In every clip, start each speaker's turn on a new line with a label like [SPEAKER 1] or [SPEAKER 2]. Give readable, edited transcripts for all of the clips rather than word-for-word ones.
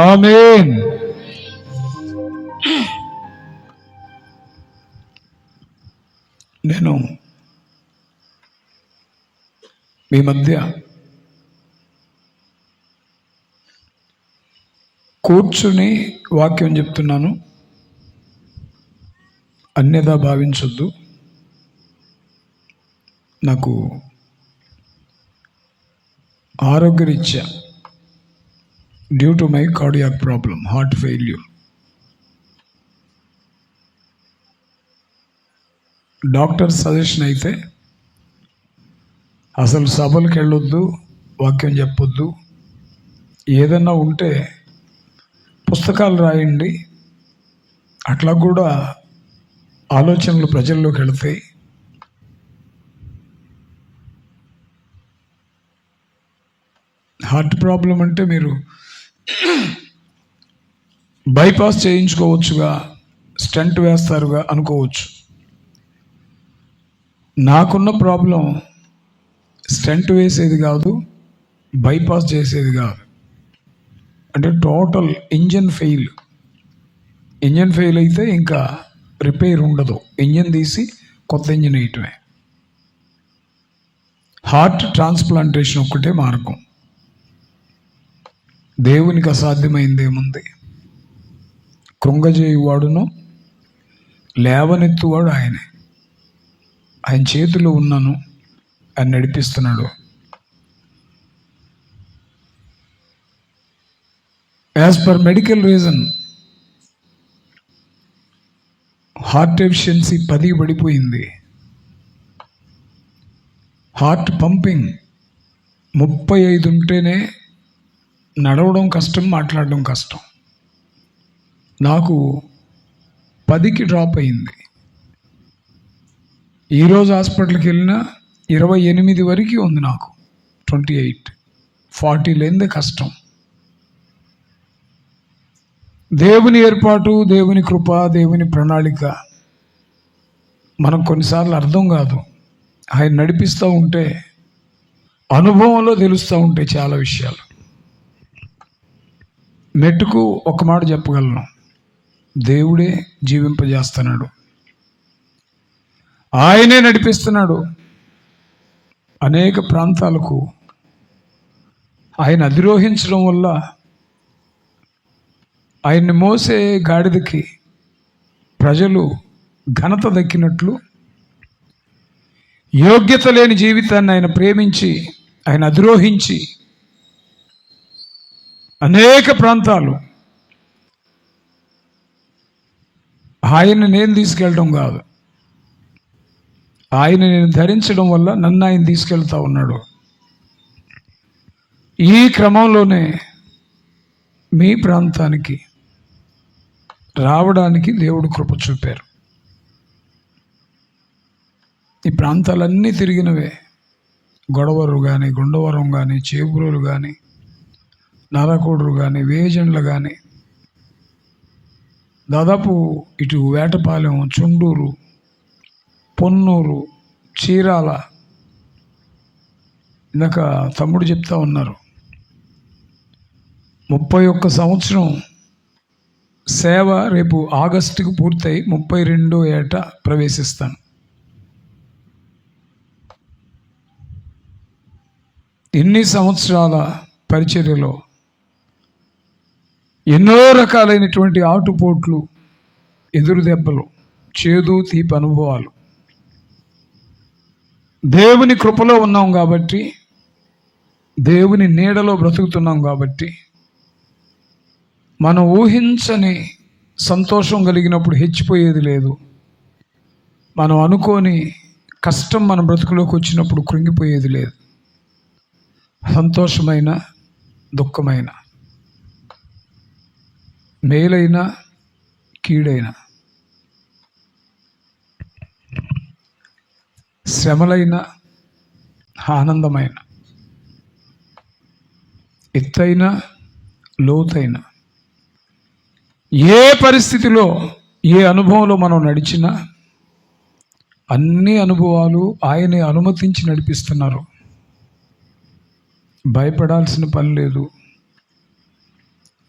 [SPEAKER 1] ఆమేన్. నేను మీ మధ్య కూర్చుని వాక్యం చెప్తున్నాను, అన్యదా భావించొద్దు. నాకు ఆరోగ్యరీత్యా due to my cardiac problem, heart failure, doctor suggestion అయితే అసలు సభలకు వెళ్ళొద్దు, వాక్యం చెప్పొద్దు, ఏదన్నా ఉంటే పుస్తకాలు రాయండి, అట్లా కూడా ఆలోచనలు ప్రజల్లోకి వెళతాయి. హార్ట్ ప్రాబ్లం అంటే మీరు బైపాస్ చేయించుకోవచ్చుగా, స్టంట్ వేస్తారుగా అనుకోవచ్చు. నాకున్న ప్రాబ్లం స్టంట్ వేసేది కాదు, బైపాస్ చేసేది కాదు. అంటే టోటల్ ఇంజన్ ఫెయిల్ అయితే ఇంకా రిపేర్ ఉండదు, ఇంజన్ తీసి కొత్త ఇంజన్ వేయటమే. హార్ట్ ట్రాన్స్ప్లాంటేషన్ ఒక్కటే మార్గం. దేవునికి అసాధ్యమైంది ఏముంది? కృంగజేయువాడును లేవనెత్తువాడు ఆయనే. ఆయన చేతిలో ఉన్నాను, ఆయన నడిపిస్తున్నాడు. As per medical reason heart efficiency 10 పడిపోయింది. హార్ట్ పంపింగ్ 35 ఉంటేనే నడవడం కష్టం, మాట్లాడడం కష్టం. నాకు 10కి డ్రాప్ అయింది. ఈరోజు హాస్పిటల్కి వెళ్ళినా 28 వరకు ఉంది. నాకు 28, 40 లేనిదే కష్టం. దేవుని ఏర్పాటు, దేవుని కృప, దేవుని ప్రణాళిక మనకు కొన్నిసార్లు అర్థం కాదు. ఆయన నడిపిస్తూ ఉంటే అనుభవంలో తెలుస్తూ ఉంటాయి చాలా విషయాలు. మెట్టుకు ఒక మాట చెప్పగలను, దేవుడే జీవింపజేస్తున్నాడు, ఆయనే నడిపిస్తున్నాడు. అనేక ప్రాంతాలకు ఆయన అధిరోహించడం వల్ల ఆయన్ని మోసే గాడిదకి ప్రజలు ఘనత దక్కినట్లు, యోగ్యత లేని జీవితాన్ని ఆయన ప్రేమించి ఆయన అధిరోహించి అనేక ప్రాంతాలు ఆయన నేను తీసుకెళ్ళడం కాదు, ఆయన నేను ధరించడం వల్ల నన్ను ఆయన తీసుకెళ్తా ఉన్నాడు. ఈ క్రమంలోనే మీ ప్రాంతానికి రావడానికి దేవుడు కృప చూపారు. ఈ ప్రాంతాలన్నీ తిరిగినవే, గొడవరు కానీ, గుండవరం కానీ, చేబురోలు కానీ, నారాకోడరు కానీ, వేజండ్లు కానీ, దాదాపు ఇటు వేటపాలెం, చుండూరు, పొన్నూరు, చీరాల. ఇందాక తమ్ముడు చెప్తా ఉన్నారు, 31 సంవత్సరం సేవ రేపు ఆగస్టుకు పూర్తయి 32వ ఏట ప్రవేశిస్తాను. ఇన్ని సంవత్సరాల పరిచర్యలో ఎన్నో రకాలైనటువంటి ఆటుపోట్లు, ఎదురు దెబ్బలు, చేదు తీపి అనుభవాలు. దేవుని కృపలో ఉన్నాం కాబట్టి, దేవుని నీడలో బ్రతుకుతున్నాం కాబట్టి, మనం ఊహించని సంతోషం కలిగినప్పుడు హెచ్చిపోయేది లేదు. మనం అనుకోని కష్టం మన బ్రతుకులోకి వచ్చినప్పుడు కృంగిపోయేది లేదు. సంతోషమైన, దుఃఖమైన, మేలైన, కీడైన, శ్రమలైన, ఆనందమైన, ఎత్తైన, లోతైన, ఏ పరిస్థితిలో, ఏ అనుభవంలో మనం నడిచినా అన్ని అనుభవాలు ఆయనే అనుమతించి నడిపిస్తున్నారు. భయపడాల్సిన పని లేదు,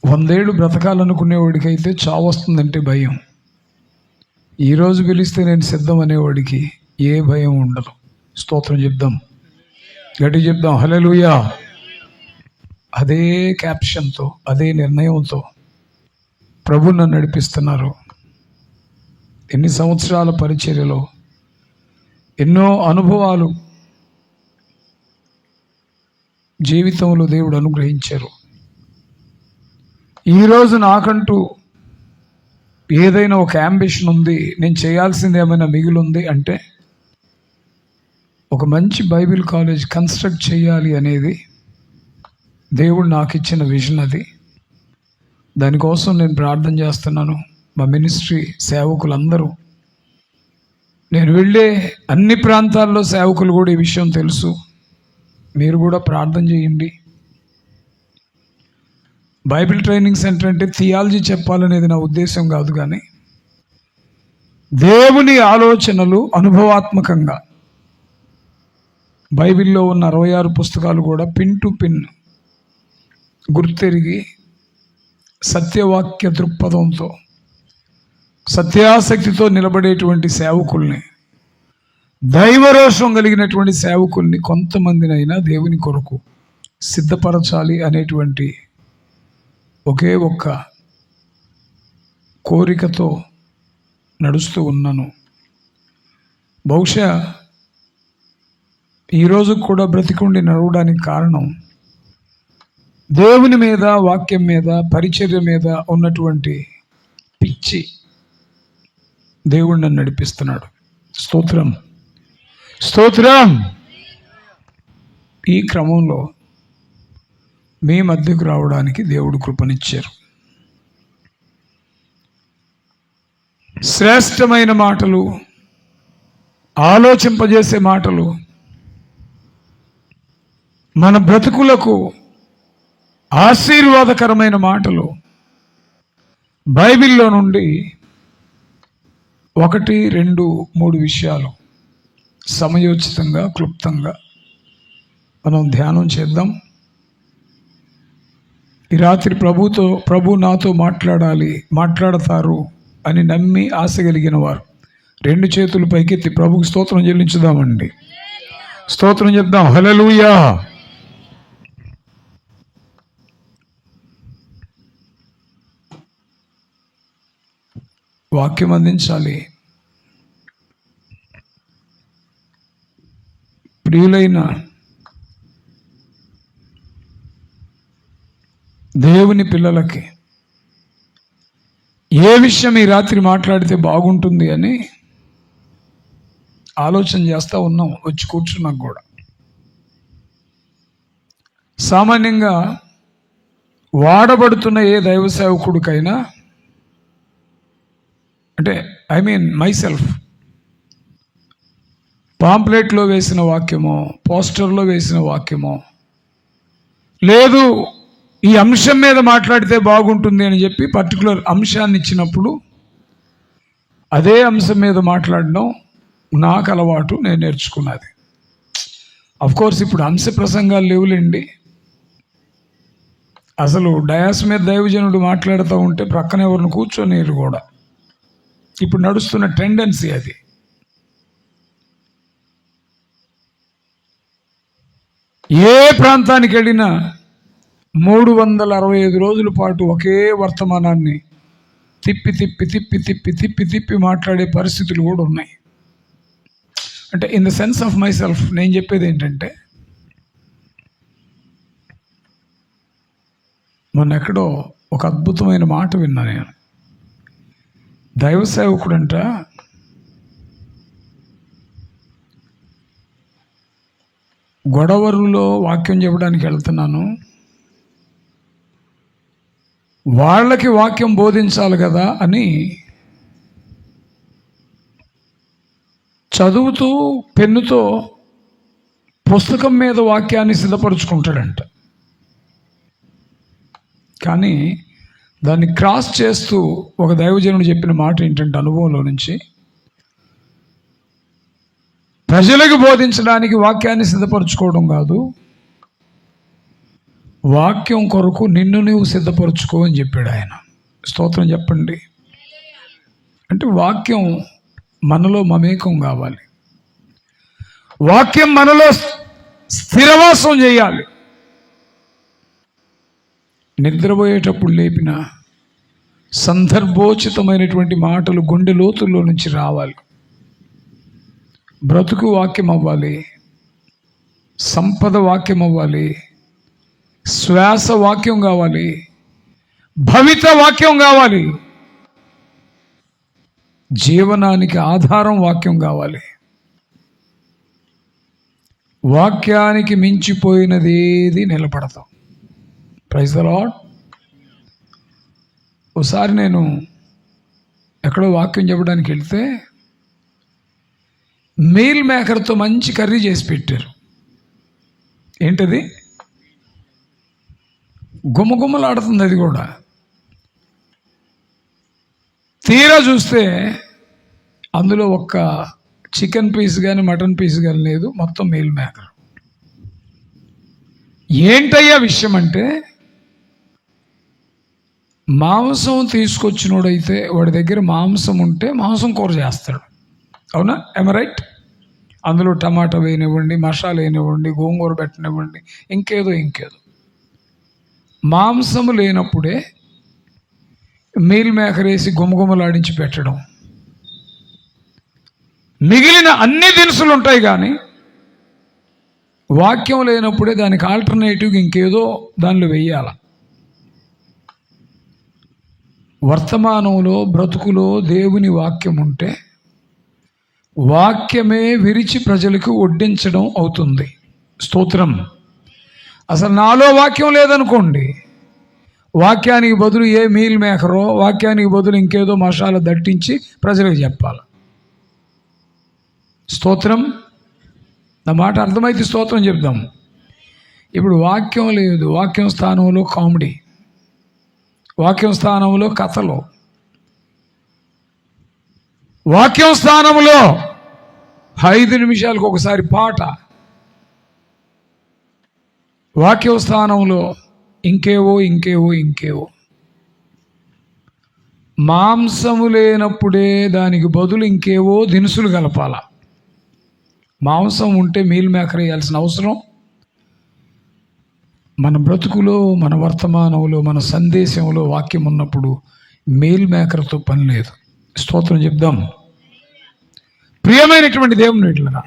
[SPEAKER 1] 100 ఏళ్ళు బ్రతకాలనుకునేవాడికైతే చావు వస్తుందంటే భయం. ఈరోజు పిలిస్తే నేను సిద్ధం అనేవాడికి ఏ భయం ఉండదు. స్తోత్రం చెప్దాం, గట్టి చెప్దాం, హల్లెలూయా. అదే క్యాప్షన్తో, అదే నిర్ణయంతో ప్రభు నన్ను నడిపిస్తున్నారు. ఎన్ని సంవత్సరాల పరిచర్యలో ఎన్నో అనుభవాలు జీవితంలో దేవుడు అనుగ్రహించారు. ఈరోజు నాకంటూ ఏదైనా ఒక యాంబిషన్ ఉంది, నేను చేయాల్సింది ఏమైనా మిగిలింది అంటే ఒక మంచి బైబిల్ కాలేజ్ కన్స్ట్రక్ట్ చేయాలి అనేది దేవుడు నాకు ఇచ్చిన విజన్. అది దానికోసం నేను ప్రార్థన చేస్తున్నాను. మా మినిస్ట్రీ సేవకులందరూ, నేను వెళ్ళే అన్ని ప్రాంతాల్లో సేవకులు కూడా ఈ విషయం తెలుసు. మీరు కూడా ప్రార్థన చేయండి. బైబిల్ ట్రైనింగ్ సెంటర్ అంటే థియాలజీ చెప్పాలనేది నా ఉద్దేశం కాదు, కానీ దేవుని ఆలోచనలు అనుభవాత్మకంగా బైబిల్లో ఉన్న 66 పుస్తకాలు కూడా పిన్ టు పిన్ గుర్తెరిగి సత్యవాక్య దృక్పథంతో సత్యాసక్తితో నిలబడేటువంటి సేవకుల్ని, దైవరోషం కలిగినటువంటి సేవకుల్ని కొంతమందినైనా దేవుని కొరకు సిద్ధపరచాలి అనేటువంటి ఒకే ఒక్క కోరికతో నడుస్తూ ఉన్నాను. బహుశా ఈరోజు కూడా బ్రతికుండి నడవడానికి కారణం దేవుని మీద, వాక్యం మీద, పరిచర్య మీద ఉన్నటువంటి పిచ్చి. దేవుడు నన్ను నడిపిస్తున్నాడు. స్తోత్రం, స్తోత్రం. ఈ క్రమంలో మీ మధ్యకు రావడానికి దేవుడు కృపనిచ్చారు. శ్రేష్టమైన మాటలు, ఆలోచింపజేసే మాటలు, మన బ్రతుకులకు ఆశీర్వాదకరమైన మాటలు బైబిల్లో నుండి 1, 2, 3 విషయాలు సమయోచితంగా, క్లుప్తంగా మనం ధ్యానం చేద్దాం. ఈ రాత్రి ప్రభు నాతో మాట్లాడతారు అని నమ్మి ఆశ కలిగిన వారు 2 చేతులు పైకెత్తి ప్రభుకు స్తోత్రం చెల్లించుదామండి. స్తోత్రం చెప్దాం, హల్లెలూయా. వాక్యం అందించాలి. ప్రియులైన దేవుని పిల్లలకి ఏ విషయం ఈ రాత్రి మాట్లాడితే బాగుంటుంది అని ఆలోచన చేస్తూ ఉన్నాం. వచ్చి కూర్చున్నాక కూడా సామాన్యంగా వాడబడుతున్న ఏ దైవ సేవకుడికైనా, అంటే మైసెల్ఫ్, పాంప్లెట్లో వేసిన వాక్యమో, పోస్టర్లో వేసిన వాక్యమో, లేదు ఈ అంశం మీద మాట్లాడితే బాగుంటుంది అని చెప్పి పర్టికులర్ అంశాన్ని ఇచ్చినప్పుడు అదే అంశం మీద మాట్లాడడం నాకు అలవాటు, నేను నేర్చుకున్నది. అఫ్కోర్స్ ఇప్పుడు అంశ ప్రసంగాలు లేవులేండి. అసలు డయాస్ మీద దైవజనుడు మాట్లాడుతూ ఉంటే ప్రక్కన ఎవరిని కూర్చొనిరు కూడా. ఇప్పుడు నడుస్తున్న టెండెన్సీ అది. ఏ ప్రాంతానికి వెళ్ళినా 365 రోజుల పాటు ఒకే వర్తమానాన్ని తిప్పి తిప్పి తిప్పి తిప్పి తిప్పి తిప్పి మాట్లాడే పరిస్థితులు కూడా ఉన్నాయి. అంటే in the sense of my self నేను చెప్పేది ఏంటంటే, మొన్న ఎక్కడో ఒక అద్భుతమైన మాట విన్నా నేను. దైవ సేవకుడంట గొడవరులో వాక్యం చెప్పడానికి వెళ్తున్నాను, వాళ్ళకి వాక్యం బోధించాలి కదా అని చదువుతూ పెన్నుతో పుస్తకం మీద వాక్యాన్ని సిద్ధపరుచుకుంటాడంట. కానీ దాన్ని క్రాస్ చేస్తూ ఒక దైవజనుడు చెప్పిన మాట ఏంటంటే, అనుభవంలో నుంచి, ప్రజలకు బోధించడానికి వాక్యాన్ని సిద్ధపరచుకోవడం కాదు, వాక్యం కొరకు నిన్ను నువ్వు సిద్ధపరచుకో అని చెప్పాడు ఆయన. స్తోత్రం చెప్పండి. అంటే వాక్యం మనలో మమేకం కావాలి, వాక్యం మనలో స్థిరవాసం చేయాలి. నిద్రపోయేటప్పుడు లేపిన సందర్భోచితమైనటువంటి మాటలు గుండె లోతుల్లో నుంచి రావాలి. బ్రతుకు వాక్యం అవ్వాలి, సంపద వాక్యం అవ్వాలి, శ్వాస వాక్యం కావాలి, భవిత వాక్యం కావాలి, జీవనానికి ఆధారం వాక్యం కావాలి. వాక్యానికి మించిపోయినది ఏది నిలబడతాం. Praise the Lord. ఒకసారి నేను ఎక్కడో వాక్యం చెప్పడానికి వెళ్తే మీల్ మేకర్తో మంచి కర్రీ చేసి పెట్టారు. ఏంటది? గుమ్మగుమ్మలాడుతుంది అది కూడా. తీరా చూస్తే అందులో ఒక్క చికెన్ పీస్ కానీ మటన్ పీస్ కానీ లేదు, మొత్తం మీల్ మేకర్. ఏంటయ్యా విషయం అంటే, మాంసం తీసుకొచ్చినోడైతే వాడి దగ్గర మాంసం ఉంటే మాంసం కూర చేస్తాడు. అవునా? ఏమ రైట్? అందులో టమాటా వేయనివ్వండి, మసాలా వేయనివ్వండి, గోంగూర పెట్టనివ్వండి, ఇంకేదో. మాంసము లేనప్పుడే మీల్ మేకర్ వేసి గుమగుమలాడించి పెట్టడం. మిగిలిన అన్ని దినుసులు ఉంటాయి కానీ వాక్యం లేనప్పుడే దానికి ఆల్టర్నేటివ్ ఇంకేదో దానిలో వెయ్యాల. వర్తమానంలో బ్రతుకులో దేవుని వాక్యం ఉంటే వాక్యమే విరిచి ప్రజలకు వడ్డించడం అవుతుంది. స్తోత్రం. అసలు నాలో వాక్యం లేదనుకోండి, వాక్యానికి బదులు ఏ మీల్ మేకరో, వాక్యానికి బదులు ఇంకేదో మసాలా దట్టించి ప్రజలకు చెప్పాలి. స్తోత్రం. నా మాట అర్థమైతే స్తోత్రం చెప్దాం. ఇప్పుడు వాక్యం లేదు, వాక్యం స్థానంలో కామెడీ, వాక్యం స్థానంలో కథలు, వాక్యం స్థానంలో 5 నిమిషాలకు ఒకసారి పాట, వాక్యం స్థానంలో ఇంకేవో. మాంసము లేనప్పుడే దానికి బదులు ఇంకేవో దినుసులు కలపాల. మాంసం ఉంటే మీల్ మేకర్ వేయాల్సిన అవసరం మన బ్రతుకులో, మన వర్తమానంలో, మన సందేశంలో వాక్యం ఉన్నప్పుడు మీల్ మేకర్తో పని లేదు. స్తోత్రం చెప్దాం. ప్రియమైనటువంటి దేవుని వీటిలో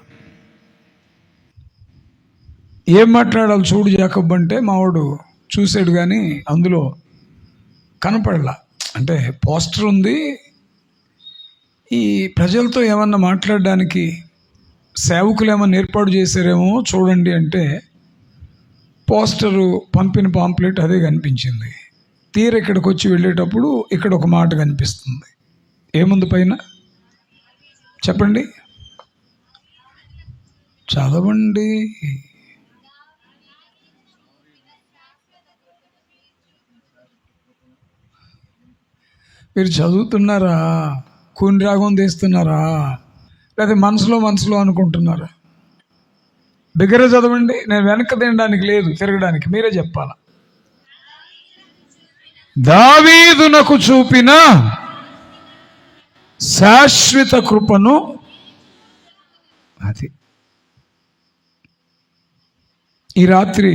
[SPEAKER 1] ఏం మాట్లాడాలి చూడు జాకబ్ అంటే మావాడు చూశాడు కానీ అందులో కనపడలా. అంటే పోస్టర్ ఉంది, ఈ ప్రజలతో ఏమన్నా మాట్లాడడానికి సేవకులు ఏమన్నా ఏర్పాటు చేశారేమో చూడండి అంటే పోస్టరు పంపిన పాంప్లెట్ అదే కనిపించింది. తీర ఇక్కడికి వచ్చి వెళ్ళేటప్పుడు ఇక్కడ ఒక మాట కనిపిస్తుంది. ఏముంది పైన చెప్పండి, చదవండి. మీరు చదువుతున్నారా? కూని రాగం తీస్తున్నారా? లేదా మనసులో అనుకుంటున్నారా? బిగ్గరే చదవండి. నేను వెనక తినడానికి లేదు, తిరగడానికి. మీరే చెప్పాలా. దావీదునకు చూపిన శాశ్వత కృపను, అది ఈ రాత్రి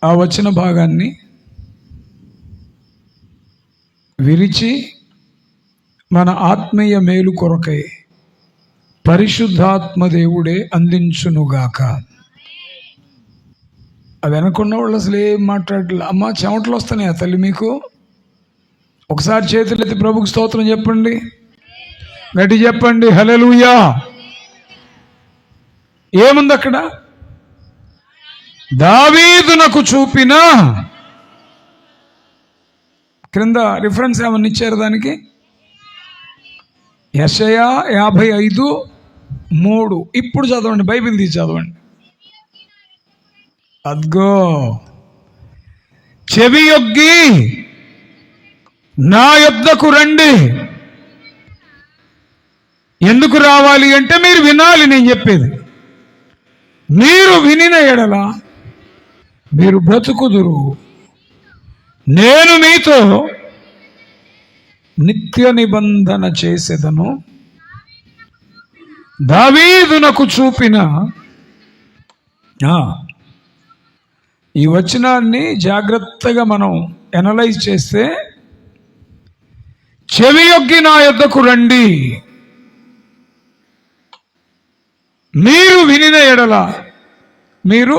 [SPEAKER 1] ఆ వచన భాగాన్ని విరిచి మన ఆత్మీయ మేలు కొరకై పరిశుద్ధాత్మ దేవుడే అందించునుగాక. అవి వెనకున్న వాళ్ళు అసలు ఏం మాట్లాడలే. అమ్మ చెమటలు వస్తున్నాయా తల్లి మీకు? ఒకసారి చేతులెత్తి ప్రభుకు స్తోత్రం చెప్పండి, గట్టి చెప్పండి హల్లెలూయా. ఏముంది అక్కడ? దావీదునకు చూపిన, క్రింద రిఫరెన్స్ ఏమన్నా ఇచ్చారు దానికి? యెషయా 55:3. ఇప్పుడు చదవండి, బైబిల్ తీసి చదవండి. అద్గో, చెవి యొగ్గి నా యొద్దకు రండి. ఎందుకు రావాలి అంటే మీరు వినాలి నేను చెప్పేది. మీరు వినిన ఎడల మీరు బ్రతుకుదురు. నేను మీతో నిత్య నిబంధన చేసేదను, దావీదునకు చూపిన. ఈ వచనాన్ని జాగ్రత్తగా మనం ఎనలైజ్ చేస్తే, చెవియొగ్గి నా యొద్దకు రండి, మీరు వినిన ఎడల. మీరు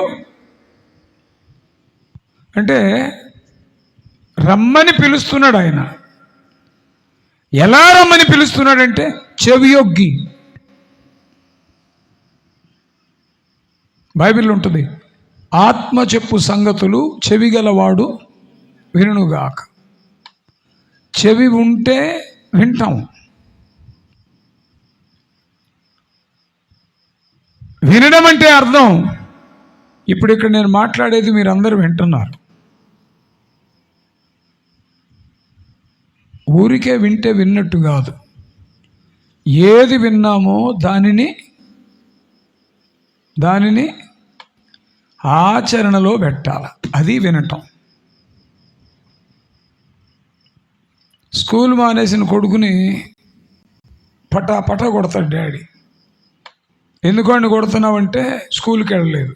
[SPEAKER 1] అంటే రమ్మని పిలుస్తున్నాడు ఆయన. ఎలా రమ్మని పిలుస్తున్నాడంటే చెవియొగ్గి. బైబిల్లో ఉంటుంది, ఆత్మ చెప్పు సంగతులు చెవిగలవాడు వినుగాక. చెవి ఉంటే వింటాం. వినడం అంటే అర్థం, ఇప్పుడు ఇక్కడ నేను మాట్లాడేది మీరందరూ వింటున్నారు. ఊరికే వింటే విన్నట్టు కాదు. ఏది విన్నామో దానిని ఆచరణలో పెట్టాలి. అది వినటం. స్కూల్ మానేసిన కొడుకుని పటా కొడతాడు డాడీ. ఎందుకండి కొడుతున్నావంటే స్కూల్కి వెళ్ళలేదు.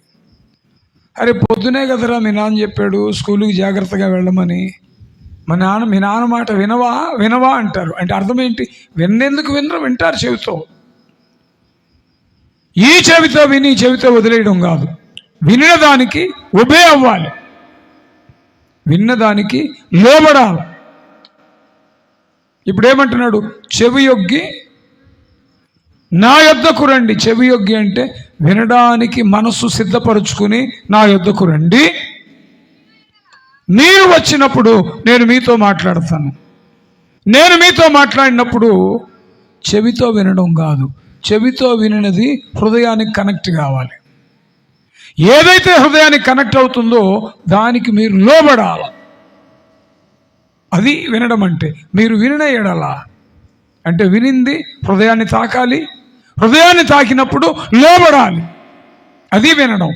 [SPEAKER 1] అరే పొద్దునే కదరా మీ నాన్న చెప్పాడు స్కూల్కి జాగ్రత్తగా వెళ్ళమని. మీ నాన్న మాట వినవా అంటారు. అంటే అర్థం ఏంటి? విన్నేందుకు వింటారు చెవితో. ఈ చెవితో విని చెవితో వదిలేయడం కాదు. విన్నదానికి ఒబే అవ్వాలి, విన్నదానికి లోబడాలి. ఇప్పుడు ఏమంటున్నాడు? చెవియొగ్గి నా యొద్దకు రండి. చెవియొగ్గి అంటే వినడానికి మనసు సిద్ధపరుచుకుని నా యొద్దకు రండి. మీరు వచ్చినప్పుడు నేను మీతో మాట్లాడతాను. నేను మీతో మాట్లాడినప్పుడు చెవితో వినడం కాదు, చెవితో వినినది హృదయానికి కనెక్ట్ కావాలి. ఏదైతే హృదయానికి కనెక్ట్ అవుతుందో దానికి మీరు లోబడాలి. అది వినడం అంటే. మీరు వినిన ఎడల అంటే వినింది హృదయాన్ని తాకాలి, హృదయాన్ని తాకినప్పుడు లోబడాలి. అది వినడం.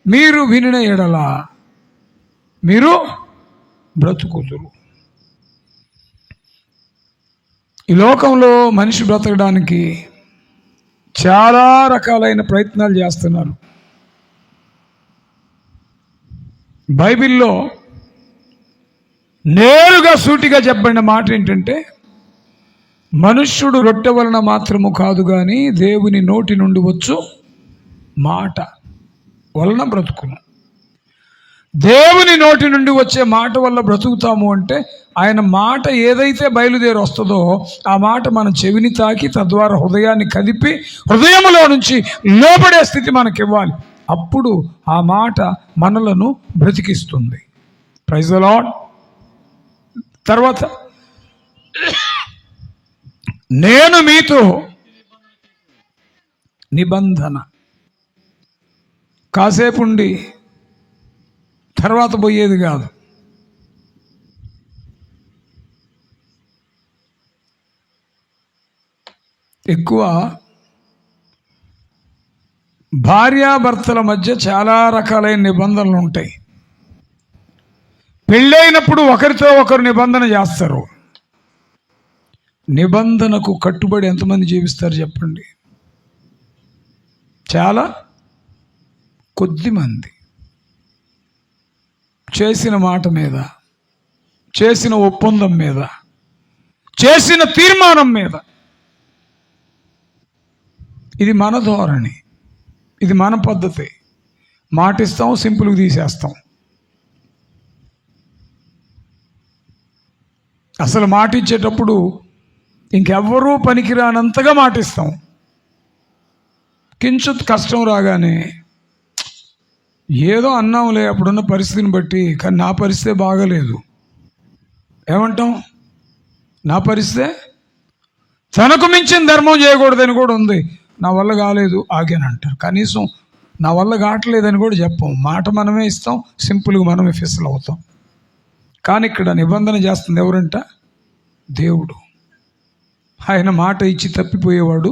[SPEAKER 1] మీరు వినిన ఎడల మీరు బ్రతుకుదురు. ఈ లోకంలో మనిషి బ్రతకడానికి చాలా రకాలైన ప్రయత్నాలు చేస్తున్నారు. బైబిల్లో నేరుగా సూటిగా చెప్పబడిన మాట ఏంటంటే, మనుష్యుడు రొట్టె వలన మాత్రము కాదు కానీ దేవుని నోటి నుండి వచ్చు మాట వలన బ్రతుకును. దేవుని నోటి నుండి వచ్చే మాట వల్ల బ్రతుకుతాము అంటే ఆయన మాట ఏదైతే బయలుదేరి వస్తుందో ఆ మాట మన చెవిని తాకి తద్వారా హృదయాన్ని కదిపి హృదయంలో నుంచి లోపడే స్థితి మనకి ఇవ్వాలి. అప్పుడు ఆ మాట మనలను బ్రతికిస్తుంది. Praise the lord. తర్వాత నేను మీతో నిబంధన. కాసేపు ఉండి తర్వాత పోయేది కాదు. ఎక్కువ భార్యాభర్తల మధ్య చాలా రకాలైన నిబంధనలు ఉంటాయి. పెళ్ళైనప్పుడు ఒకరితో ఒకరు నిబంధన చేస్తారు. నిబంధనకు కట్టుబడి ఎంతమంది జీవిస్తారు చెప్పండి? చాలా కొద్ది మంది. చేసిన మాట మీద, చేసిన ఒప్పందం మీద, చేసిన తీర్మానం మీద. ఇది మన ధోరణి, ఇది మన పద్ధతి. మాటిస్తాం, సింపుల్గా తీసేస్తాం. అసలు మాట ఇచ్చేటప్పుడు ఇంకెవ్వరూ పనికిరానంతగా మాటిస్తాం. కించుత్ కష్టం రాగానే ఏదో అన్నాంలే అప్పుడున్న పరిస్థితిని బట్టి, కానీ నా పరిస్థితే బాగలేదు ఏమంటాం? నా పరిస్థితే తనకు మించిన ధర్మం చేయకూడదని కూడా ఉంది. నా వల్ల కాలేదు ఆగాను అంటారు. కనీసం నా వల్ల కావట్లేదని కూడా చెప్పాం. మాట మనమే ఇస్తాం, సింపుల్గా మనమే ఫిస్ల్ అవుతాం. కానీ ఇక్కడ నిబంధన చేస్తుంది ఎవరంట? దేవుడు. ఆయన మాట ఇచ్చి తప్పిపోయేవాడు,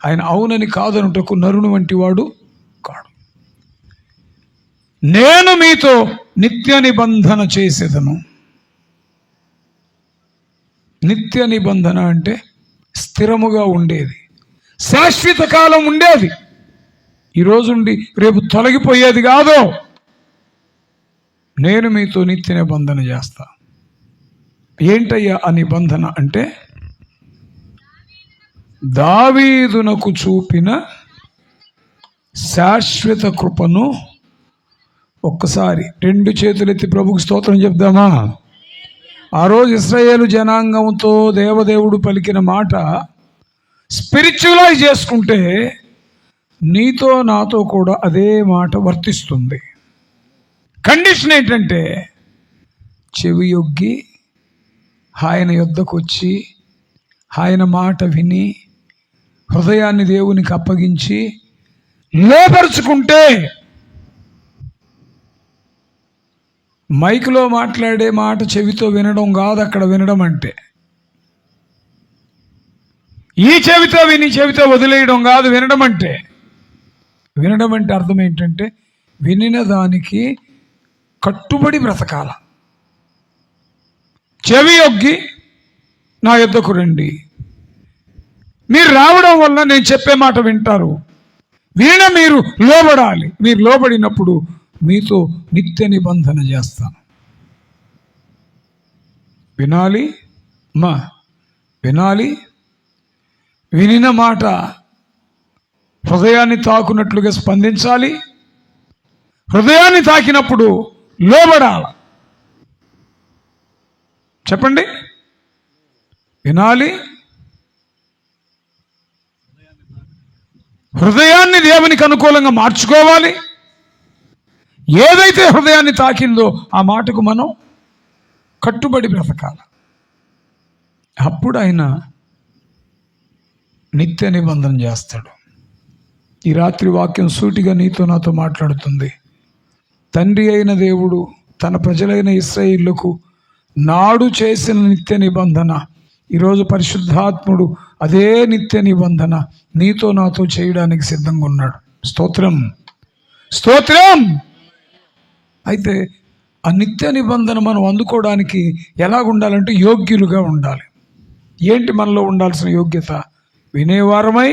[SPEAKER 1] ఆయన అవునని కాదనుటకు నరుని వంటి వాడు కాడు. నేను మీతో నిత్య నిబంధన చేసేదను. నిత్య నిబంధన అంటే స్థిరముగా ఉండేది, శాశ్వత కాలం ఉండేది, ఈరోజుండి రేపు తొలగిపోయేది కాదు. నేను మీతో నిత్య నిబంధన చేస్తా. ఏంటయ్యా ఆ నిబంధన అంటే, దావీదునకు చూపిన శాశ్వత కృపను. ఒక్కసారి రెండు చేతులెత్తి ప్రభుకు స్తోత్రం చెప్దామా? ఆ రోజు ఇశ్రాయేలు జనాంగంతో దేవదేవుడు పలికిన మాట స్పిరిచువలైజ్ చేసుకుంటే నీతో నాతో కూడా అదే మాట వర్తిస్తుంది. కండిషన్ ఏంటంటే, చెవి యొగ్గి ఆయన యొద్దకు వచ్చి ఆయన మాట విని హృదయాన్ని దేవునికి అప్పగించి లోపరుచుకుంటే. మైకులో మాట్లాడే మాట చెవితో వినడం కాదు అక్కడ వినడం అంటే. ఈ చెవితో విని చెవితో వదిలేయడం కాదు వినడం అంటే. వినడం అంటే అర్థం ఏంటంటే, వినిన దానికి కట్టుబడి బ్రతకాల. చెవి యొగ్గి నా యొద్దకు రండి. మీరు రావడం వల్ల నేను చెప్పే మాట వింటారు. విన మీరు లోబడాలి. మీరు లోబడినప్పుడు మీతో నిత్య నిబంధన చేస్తాను. వినాలి మా వినాలి. వినిన మాట హృదయాన్ని తాకున్నట్లుగా స్పందించాలి. హృదయాన్ని తాకినప్పుడు లోబడాలి. చెప్పండి. వినాలి, హృదయాన్ని దేవునికి అనుకూలంగా మార్చుకోవాలి. ఏదైతే హృదయాన్ని తాకిందో ఆ మాటకు మనం కట్టుబడి బ్రతకాలి. అప్పుడు ఆయన నిత్య నిబంధన చేస్తాడు. ఈ రాత్రి వాక్యం సూటిగా నీతో నాతో మాట్లాడుతుంది. తండ్రి అయిన దేవుడు తన ప్రజలైన ఇశ్రాయేలుకు నాడు చేసిన నిత్య నిబంధన ఈరోజు పరిశుద్ధాత్ముడు అదే నిత్య నిబంధన నీతో నాతో చేయడానికి సిద్ధంగా ఉన్నాడు. స్తోత్రం, స్తోత్రం. అయితే ఆ నిత్య నిబంధన మనం అందుకోవడానికి ఎలాగుండాలంటే యోగ్యులుగా ఉండాలి. ఏంటి మనలో ఉండాల్సిన యోగ్యత? వినేవారమై,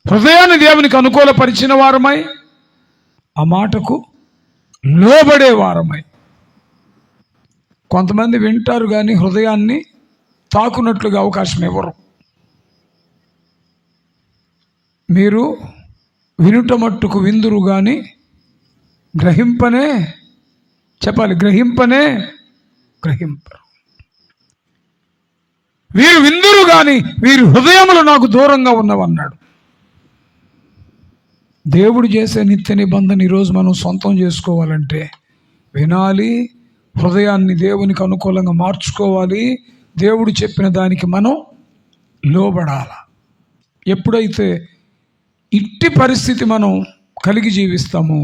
[SPEAKER 1] హృదయాన్ని దేవునికి అనుకూలపరిచిన వారమై, ఆ మాటకు లోబడే వారమై. కొంతమంది వింటారు కానీ హృదయాన్ని తాకున్నట్లుగా అవకాశం ఇవ్వరు. మీరు వినుట మట్టుకు విందురు కానీ గ్రహింపనే, చెప్పాలి, గ్రహింపనే గ్రహింపరు. వీరు విందురు కానీ వీరి హృదయములు నాకు దూరంగా ఉన్నవన్నాడు. దేవుడు చేసే నిత్య నిబంధన ఈరోజు మనం సొంతం చేసుకోవాలంటే వినాలి, హృదయాన్ని దేవునికి అనుకూలంగా మార్చుకోవాలి, దేవుడు చెప్పిన దానికి మనం లోబడాలి. ఎప్పుడైతే ఇట్టి పరిస్థితి మనం కలిగి జీవిస్తామో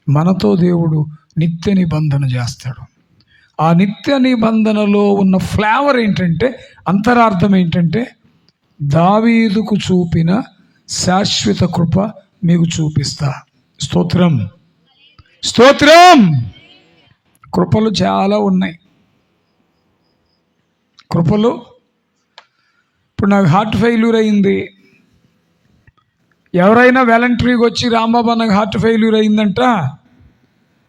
[SPEAKER 1] మనతో దేవుడు నిత్య నిబంధన చేస్తాడు. ఆ నిత్య నిబంధనలో ఉన్న ఫ్లేవర్ ఏంటంటే, అంతరార్థం ఏంటంటే, దావీదుకు చూపిన శాశ్వత కృప మీకు చూపిస్తా. స్తోత్రం, స్తోత్రం. కృపలు చాలా ఉన్నాయి. కృపలు. ఇప్పుడు నాకు హార్ట్ ఫెయిల్యూర్ అయింది. ఎవరైనా వాలంటరీగా వచ్చి రాంబాబా నాకు హార్ట్ ఫెయిల్యూర్ అయిందంట,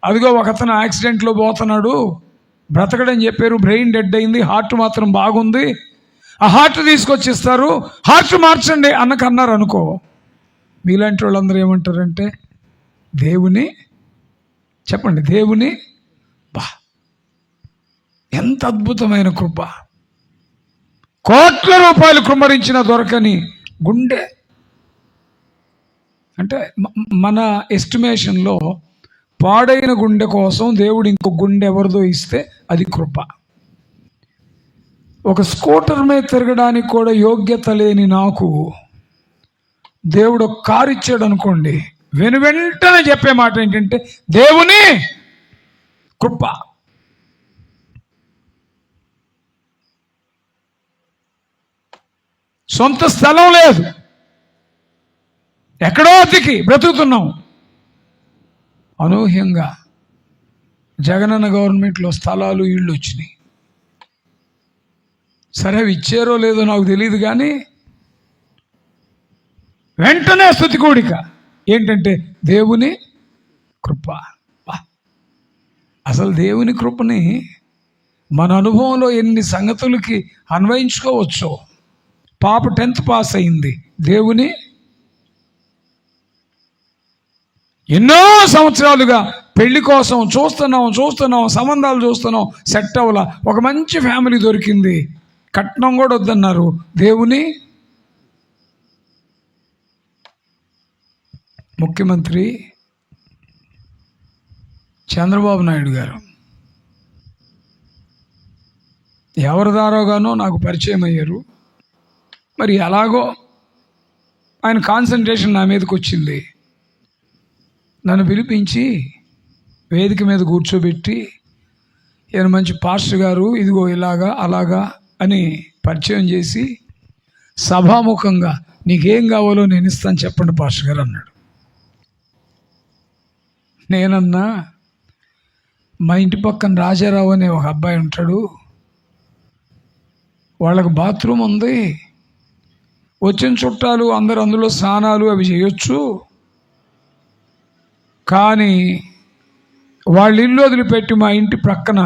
[SPEAKER 1] అదిగో ఒకతను యాక్సిడెంట్లో పోతున్నాడు, బ్రతకడని చెప్పారు, బ్రెయిన్ డెడ్ అయింది, హార్ట్ మాత్రం బాగుంది, ఆ హార్ట్ తీసుకొచ్చిస్తారు, హార్ట్ మార్చండి అన్నారు అనుకో. మీలాంటి వాళ్ళందరూ ఏమంటారంటే, దేవుని, చెప్పండి, దేవుని ఎంత అద్భుతమైన కృప, కోట్ల రూపాయలు కృమ్మరించిన దొరకని గుండె. అంటే మన ఎస్టిమేషన్లో పాడైన గుండె కోసం దేవుడు ఇంకో గుండె ఎవరిదో ఇస్తే అది కృప. ఒక స్కూటర్ మీద తిరగడానికి కూడా యోగ్యత లేని నాకు దేవుడు ఒక కారు ఇచ్చాడు అనుకోండి, వెంటనే చెప్పే మాట ఏంటంటే దేవుని కృప. సొంత స్థలం లేదు, ఎక్కడో అతికి బ్రతుకుతున్నాం. అనూహ్యంగా జగనన్న గవర్నమెంట్లో స్థలాలు ఇళ్ళు వచ్చినాయి. సరే అవి ఇచ్చారో లేదో నాకు తెలియదు, కానీ వెంటనే స్తుతి కూడిక. ఏంటంటే దేవుని కృప. అసలు దేవుని కృపని మన అనుభవంలో ఎన్ని సంగతులకి అన్వయించుకోవచ్చో. పాప 10th పాస్ అయింది. దేవుని ఎన్నో సంవత్సరాలుగా పెళ్లి కోసం చూస్తున్నాం, సంబంధాలు చూస్తున్నాం, సెట్ అవ్వలా. ఒక మంచి ఫ్యామిలీ దొరికింది, కట్నం కూడా వద్దన్నారు. దేవుని ముఖ్యమంత్రి చంద్రబాబు నాయుడు గారు ఎవరి దారోగానో నాకు పరిచయం అయ్యారు. మరి ఎలాగో ఆయన కాన్సన్ట్రేషన్ నా మీదకి వచ్చింది. నన్ను పిలిపించి వేదిక మీద కూర్చోబెట్టి, ఈయన మంచి పాస్టర్ గారు, ఇదిగో ఇలాగా అలాగా అని పరిచయం చేసి, సభాముఖంగా నీకేం కావాలో నేను ఇస్తాను చెప్పండి పాస్టర్ గారు అన్నాడు. నేనన్నా, మా ఇంటి పక్కన రాజారావు అనే ఒక అబ్బాయి ఉంటాడు, వాళ్ళకి బాత్రూమ్ ఉంది, వచ్చిన చుట్టాలు అందరూ అందులో స్నానాలు అవి చేయొచ్చు, కానీ వాళ్ళ ఇల్లు వదిలిపెట్టి మా ఇంటి ప్రక్కన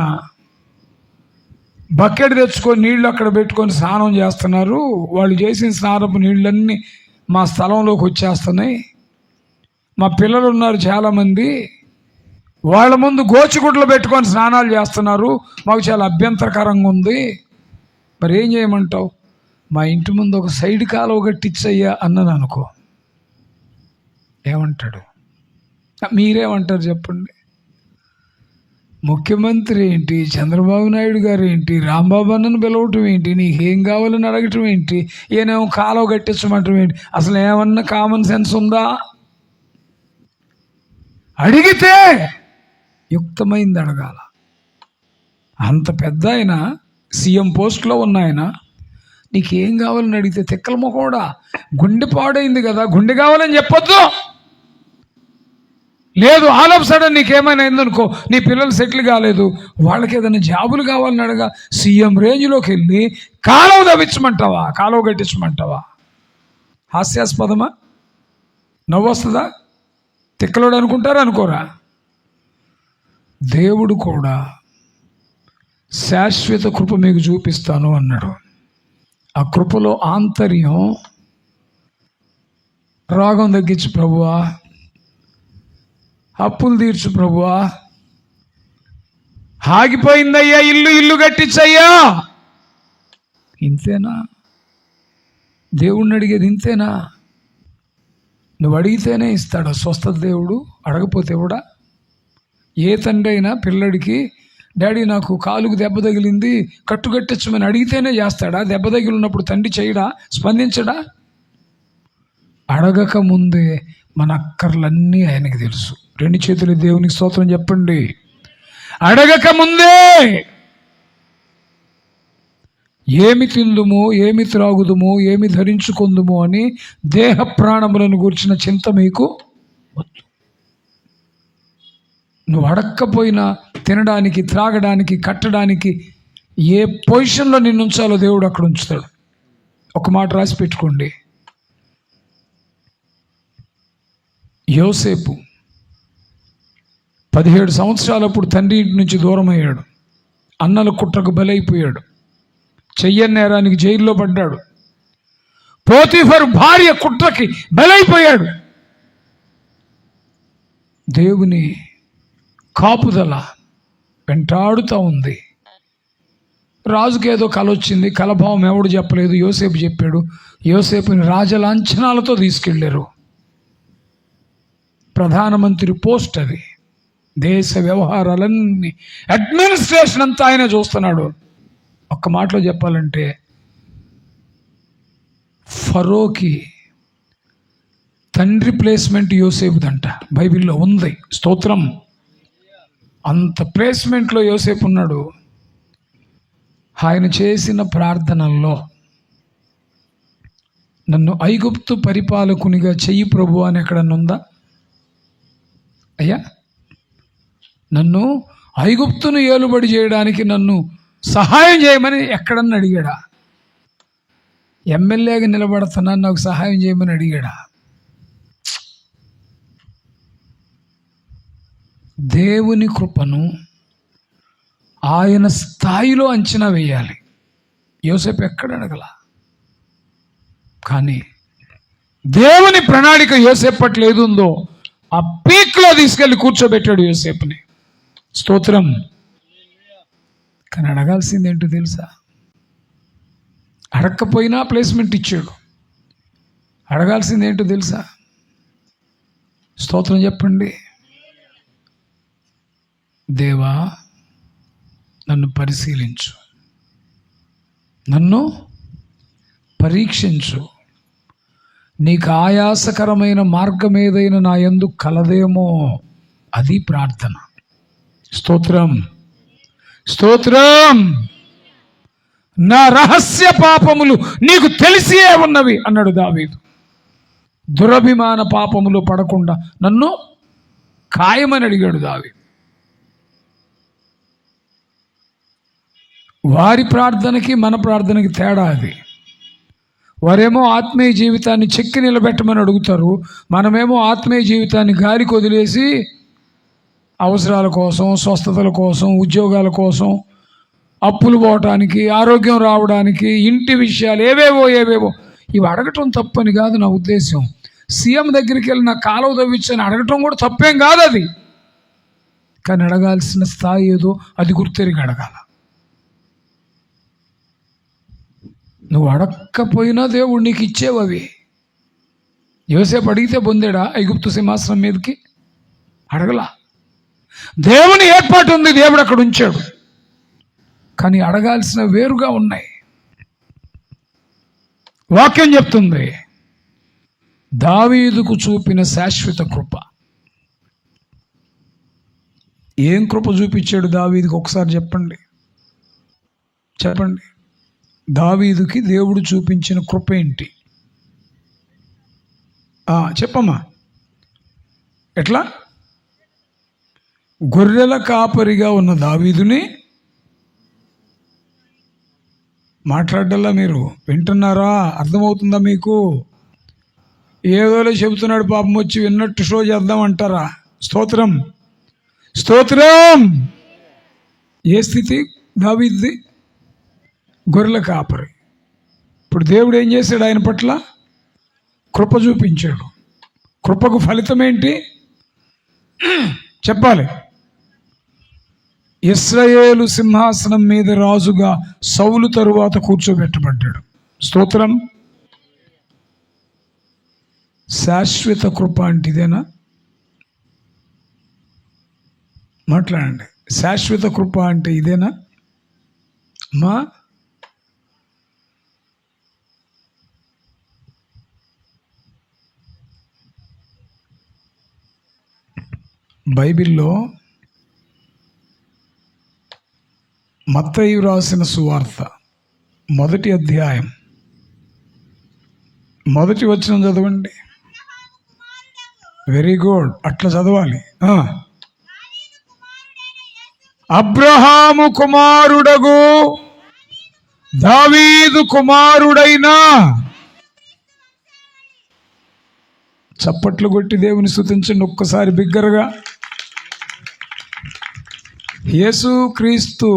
[SPEAKER 1] బకెట్ తెచ్చుకొని నీళ్ళు అక్కడ పెట్టుకొని స్నానం చేస్తున్నారు. వాళ్ళు చేసిన స్నానపు నీళ్ళన్నీ మా స్థలంలోకి వచ్చేస్తున్నాయి. మా పిల్లలు ఉన్నారు చాలామంది, వాళ్ళ ముందు గోచిగుడ్లు పెట్టుకొని స్నానాలు చేస్తున్నారు. మాకు చాలా అభ్యంతరకరంగా ఉంది. మరి ఏం చేయమంటావు? మా ఇంటి ముందు ఒక సైడ్ కాలువ కట్టించయ్యా అన్నది అనుకో, ఏమంటాడు? మీరేమంటారు చెప్పండి? ముఖ్యమంత్రి ఏంటి, చంద్రబాబు నాయుడు గారు ఏంటి, రాంబాబు అన్నను పిలవటం ఏంటి, నీకేం కావాలని అడగటం ఏంటి, ఈయనేమో కాలువ కట్టించమంటం ఏంటి? అసలు ఏమన్నా కామన్ సెన్స్ ఉందా? అడిగితే యుక్తమైంది అడగాల. అంత పెద్ద ఆయన, సీఎం పోస్ట్లో ఉన్న ఆయన, నీకేం కావాలని అడిగితే తిక్కలమో కూడా గుండె పాడైంది కదా, గుండె కావాలని చెప్పొద్దు. లేదు ఆల్ ఆఫ్ సడన్ నీకేమైనా అయిందనుకో, నీ పిల్లలు సెటిల్ కాలేదు, వాళ్ళకి ఏదైనా జాబులు కావాలని అడగా, సీఎం రేంజ్లోకి వెళ్ళి కాలువ తవ్వించమంటావా, కాలువ కట్టించమంటావా? హాస్యాస్పదమా? నవ్వు వస్తుందా? తిక్కలోడు అనుకుంటారా అనుకోరా? దేవుడు కూడా శాశ్వత కృప మీకు చూపిస్తాను అన్నాడు. ఆ కృపలో ఆంతర్యం, రాగం తగ్గించు ప్రభువా, అప్పులు తీర్చు ప్రభువా, ఆగిపోయిందయ్యా ఇల్లు కట్టించయ్యా. ఇంతేనా దేవుణ్ణి అడిగేది? ఇంతేనా? నువ్వు అడిగితేనే ఇస్తాడు స్వస్థత దేవుడు, అడగపోతే కూడా. ఏ తండ్రి అయినా పిల్లడికి, డాడీ నాకు కాలుకు దెబ్బ తగిలింది కట్టుకట్టించమని అడిగితేనే చేస్తాడా? దెబ్బ తగిలినప్పుడు తండ్రి చేయడా, స్పందించడా? అడగక ముందే మన అక్కర్లన్నీ ఆయనకి తెలుసు. 2 చేతులు దేవునికి స్తోత్రం చెప్పండి. అడగక ముందే ఏమి తిందుము, ఏమి త్రాగుదుము, ఏమి ధరించుకుందుము అని దేహ ప్రాణములను గురించిన చింత మీకు వద్దు. నువ్వు అడక్కపోయినా తినడానికి, త్రాగడానికి, కట్టడానికి ఏ పొజిషన్లో నిన్ను ఉంచాలో దేవుడు అక్కడ ఉంచుతాడు. ఒక మాట రాసి పెట్టుకోండి. యోసేపు 17 సంవత్సరాలప్పుడు తండ్రి ఇంటి నుంచి దూరం అయ్యాడు. అన్నల కుట్రకు బలైపోయాడు. చెయ్యని నేరానికి జైల్లో పడ్డాడు. పోతీఫరు భార్య కుట్రకి బలైపోయాడు. దేవుని కాపుదల వెంటాడుతూ ఉంది. రాజుకి ఏదో కల వచ్చింది. కలభావం ఎవడు చెప్పలేదు, యోసేపు చెప్పాడు. యోసేపుని రాజలాంఛనాలతో తీసుకెళ్లారు. ప్రధానమంత్రి పోస్ట్ అది. దేశ వ్యవహారాలన్నీ, అడ్మినిస్ట్రేషన్ అంతా ఆయన చూస్తున్నాడు. ఒక్క మాటలో చెప్పాలంటే ఫరోకి తండ్రి ప్లేస్మెంట్ యోసేపుదంట, బైబిల్లో ఉంది. స్తోత్రం. అంత ప్లేస్మెంట్లో యోసేపు ఉన్నాడు. ఆయన చేసిన ప్రార్థనల్లో, నన్ను ఐగుప్తు పరిపాలకునిగా చెయ్యి ప్రభు అని ఎక్కడన్నా ఉందా? అయ్యా నన్ను ఐగుప్తును ఏలుబడి చేయడానికి నన్ను సహాయం చేయమని ఎక్కడన్నా అడిగాడా? ఎమ్మెల్యేగా నిలబడుతున్నాను, నాకు సహాయం చేయమని అడిగాడా? దేవుని కృపను ఆయన స్థాయిలో అంచనా వేయాలి. యోసేపు ఎక్కడ అడగల, కానీ దేవుని ప్రణాళిక యోసేపు పట్ల ఏది ఉందో ఆ పీక్లో తీసుకెళ్ళి కూర్చోబెట్టాడు యోసేపుని. స్తోత్రం. కానీ అడగాల్సింది ఏంటో తెలుసా? అడగకపోయినా ప్లేస్మెంట్ ఇచ్చాడు. అడగాల్సింది ఏంటో తెలుసా? స్తోత్రం చెప్పండి. దేవా, నన్ను పరిశీలించు, నన్ను పరీక్షించు, నీకు ఆయాసకరమైన మార్గం ఏదైనా నా యందు కలదేమో. అది ప్రార్థన. స్తోత్రం, స్తోత్రం. నా రహస్య పాపములు నీకు తెలిసే ఉన్నవి అన్నాడు దావీదు. దురభిమాన పాపములు పడకుండా నన్ను ఖాయమని అడిగాడు దావీదు. వారి ప్రార్థనకి మన ప్రార్థనకి తేడా అది. వారేమో ఆత్మీయ జీవితాన్ని చెక్కి నిలబెట్టమని అడుగుతారు, మనమేమో ఆత్మీయ జీవితాన్ని గాలికి వదిలేసి అవసరాల కోసం, స్వస్థతల కోసం, ఉద్యోగాల కోసం, అప్పులు పోవటానికి, ఆరోగ్యం రావడానికి, ఇంటి విషయాలు ఏవేవో ఇవి అడగటం తప్పని కాదు నా ఉద్దేశం. సీఎం దగ్గరికి వెళ్ళి నా కాలువ తవ్వించని అడగటం కూడా తప్పేం కాదు అది. కానీ అడగాల్సిన స్థాయి ఏదో అది గుర్తెరిగి అడగాల. నువ్వు అడగకపోయినా దేవుడు నీకు ఇచ్చేవి అవి. యోసేపు అడిగితే పొందాడా ఐగుప్తు సింహాసనం మీదకి? అడగలా. దేవుని ఏర్పాటు ఉంది, దేవుడు అక్కడ ఉంచాడు. కానీ అడగాల్సిన వేరుగా ఉన్నాయి. వాక్యం చెప్తుంది దావీదుకు చూపిన శాశ్వత కృప. ఏం కృప చూపించాడు దావీదుకు? ఒకసారి చెప్పండి. దావీదుకి దేవుడు చూపించిన కృప ఏంటి? చెప్పమ్మా. ఎట్లా? గొర్రెల కాపరిగా ఉన్న దావీదుని, మాట్లాడల్లా మీరు వింటున్నారా? అర్థమవుతుందా మీకు? ఏదోలో చెబుతున్నాడు పాపం, వచ్చి విన్నట్టు షో చేద్దామంటారా? స్తోత్రం, స్తోత్రం. ఏ స్థితి దావీదుది? గొర్రెల కాపరి. ఇప్పుడు దేవుడు ఏం చేశాడు? ఆయన పట్ల కృప చూపించాడు. కృపకు ఫలితం ఏంటి చెప్పాలి? ఇశ్రాయేలు సింహాసనం మీద రాజుగా సౌలు తరువాత కూర్చోబెట్టబడ్డాడు. స్తోత్రం. శాశ్వత కృప అంటే ఇదేనా? మాట్లాడండి. శాశ్వత కృప అంటే ఇదేనా మా? బైబిల్లో మత్తయి రాసిన సువార్త 1వ అధ్యాయం 1వ వచనం చదవండి. వెరీ గుడ్, అట్లా చదవాలి. అబ్రహాము కుమారుడగు దావీదు కుమారుడైన. చప్పట్లు కొట్టి దేవుని స్తుతించండి ఒక్కసారి బిగ్గరగా. యేసు క్రీస్తు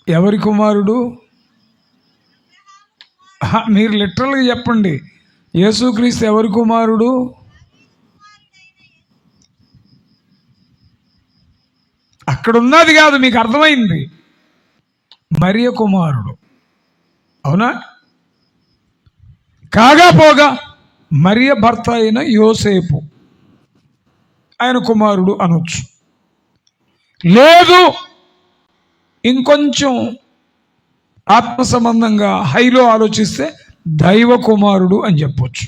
[SPEAKER 1] ఎవరి కుమారుడు? మీరు లిటరల్గా చెప్పండి. యేసు క్రీస్తు ఎవరి కుమారుడు? అక్కడ ఉన్నది కాదు, మీకు అర్థమైంది. మరియ కుమారుడు. అవునా? కాగా పోగా మరియ భర్త అయిన యోసేపు ఆయన కుమారుడు అనొచ్చు. లేదు, ఇంకొంచెం ఆత్మ సంబంధంగా హైలో ఆలోచిస్తే దైవ కుమారుడు అని చెప్పొచ్చు.